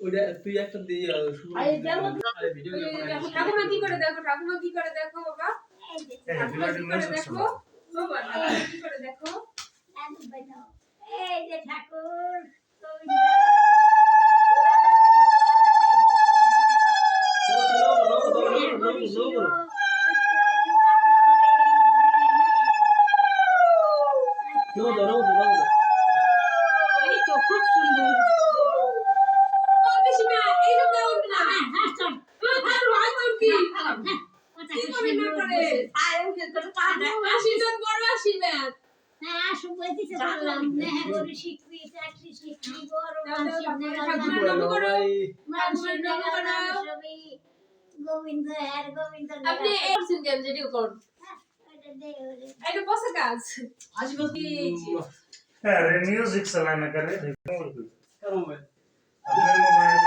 ওইটা তুই একটা দিয়ে শুরু আরে ভিডিও দেখো ঠাকুমা কি করে দেখো বাবা ঠাকুমা কি করে দেখো বাবা ঠাকুমা কি করে দেখো এই যে ঠাকুর খুব সুন্দর গোবিন্দ হ্যাঁ গোবিন্দ আপনি এই করছেন কেন যেটি করুন এটা বসে কাজ আসবো কি अरे म्यूजिक चलाना कर रहे थे करो मैं अपने मोबाइल